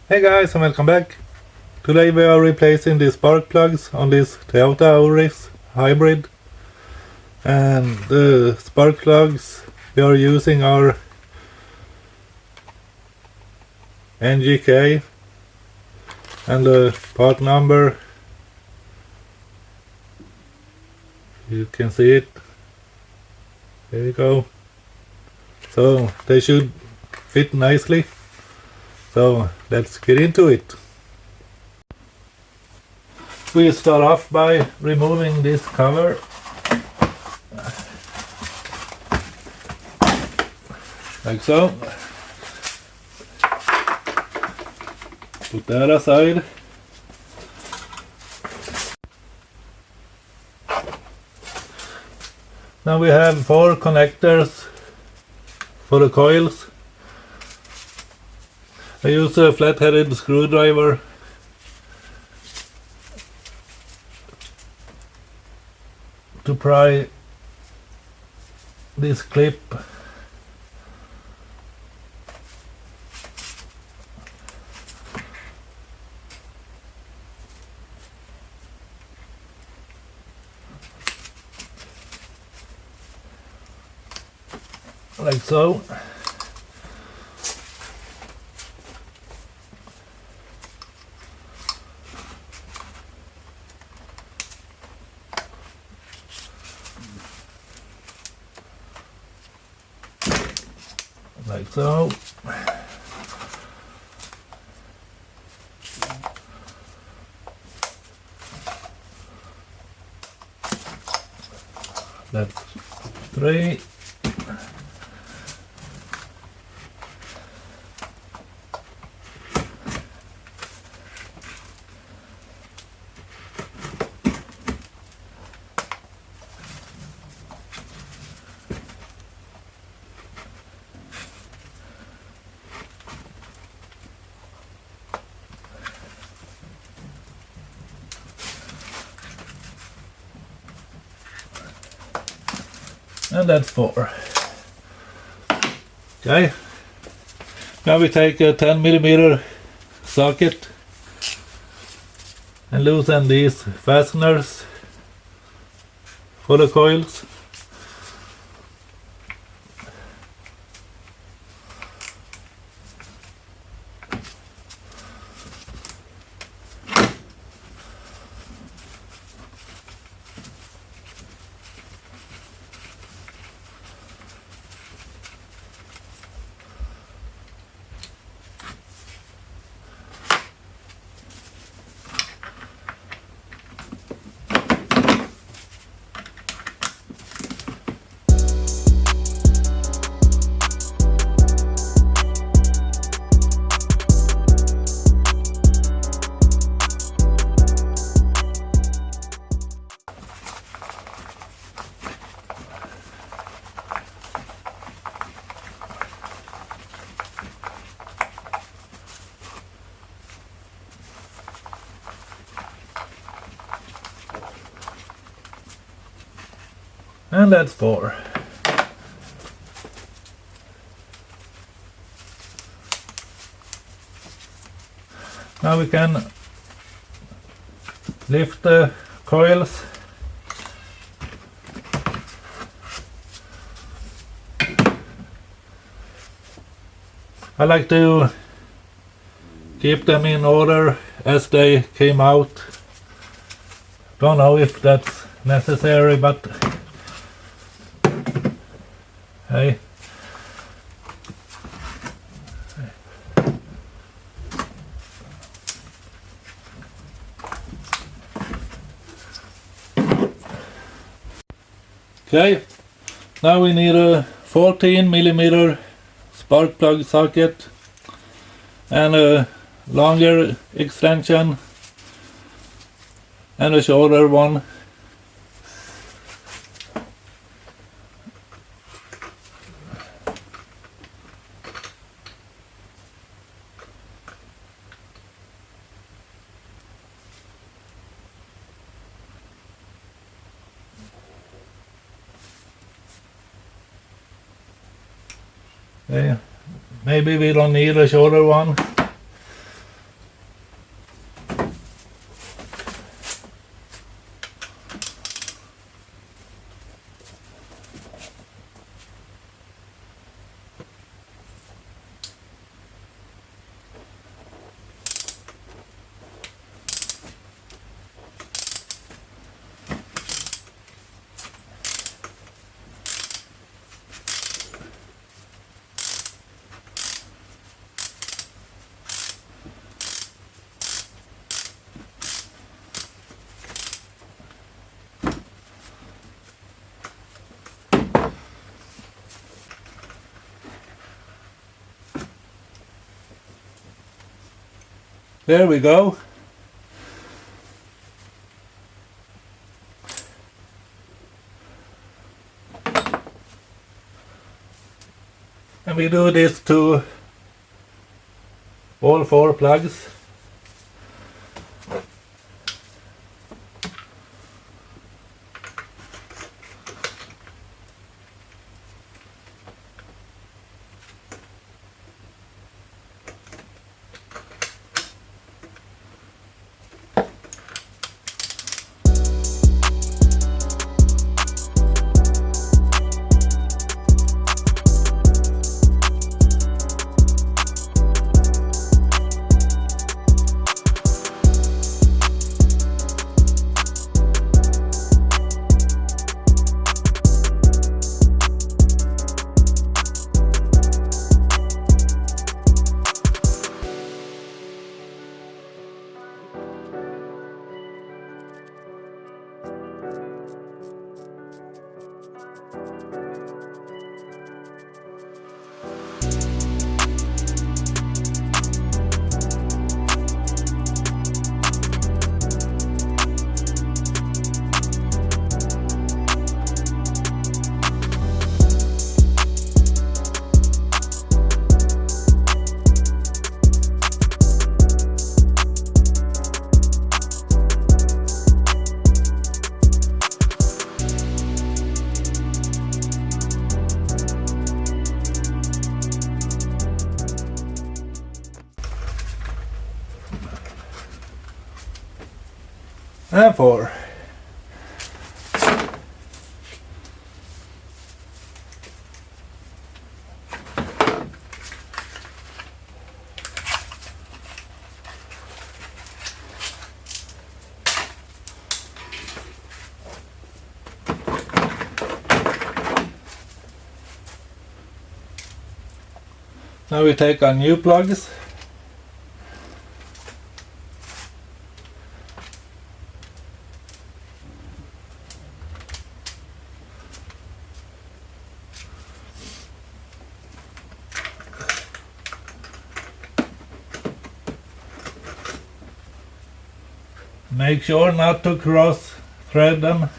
Hey guys, and welcome back. Today we are replacing the spark plugs on this Toyota Auris Hybrid, and the spark plugs we are using are NGK, and the part number, you can see it, there you go. So they should fit nicely, so let's get into it. We start off by removing this cover. Like so. Put that aside. Now we have 4 connectors for the coils. I use a flat-headed screwdriver to pry this clip. Like so. Like so. That's 3. And that's 4. Okay. Now we take a 10mm socket and loosen these fasteners for the coils. And that's 4. Now we can lift the coils. I like to keep them in order as they came out. Don't know if that's necessary, but hey. Okay, now we need a 14mm spark plug socket and a longer extension and a shorter one. Okay. Maybe we don't need a shorter one. There we go. And we do this to all 4 plugs. And 4. Now we take our new plugs. Make sure not to cross thread them.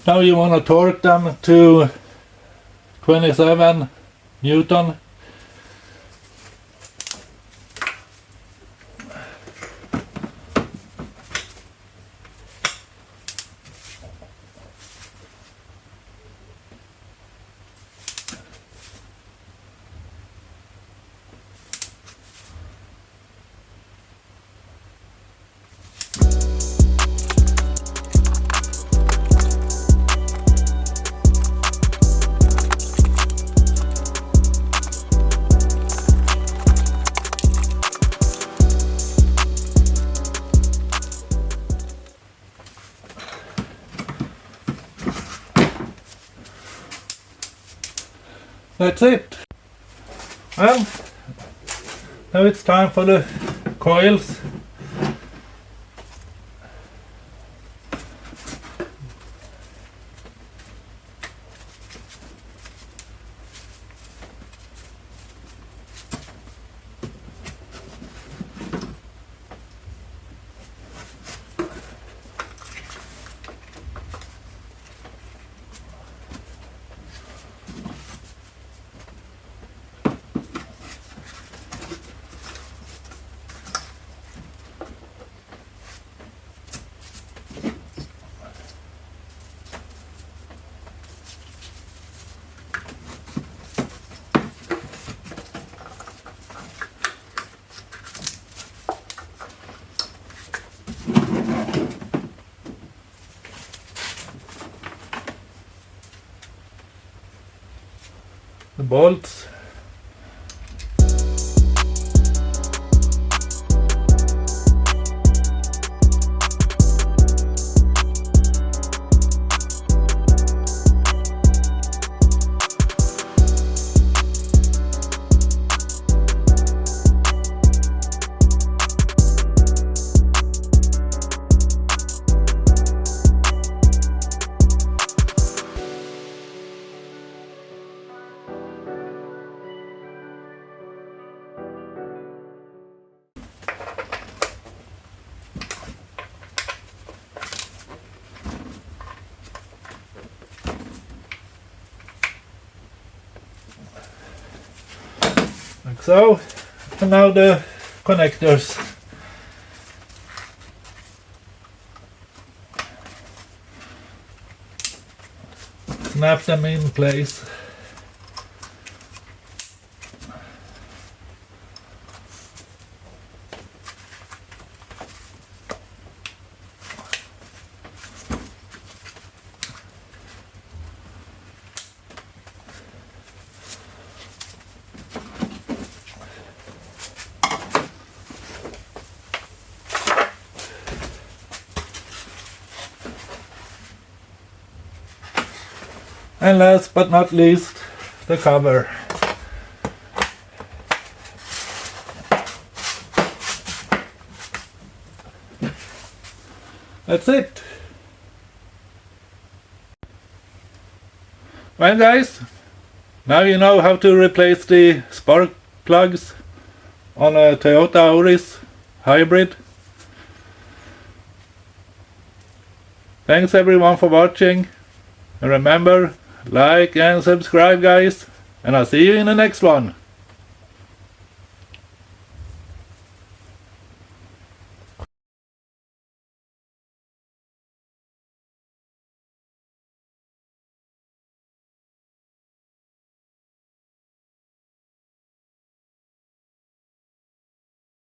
Now you want to torque them to 27 Newton. That's it. Well, now it's time for the coils. The bolts. Like so. And now the connectors. Snap them in place. And last but not least, the cover. That's it. Well guys, now you know how to replace the spark plugs on a Toyota Auris Hybrid. Thanks everyone for watching, and remember, like and subscribe guys, and I'll see you in the next one.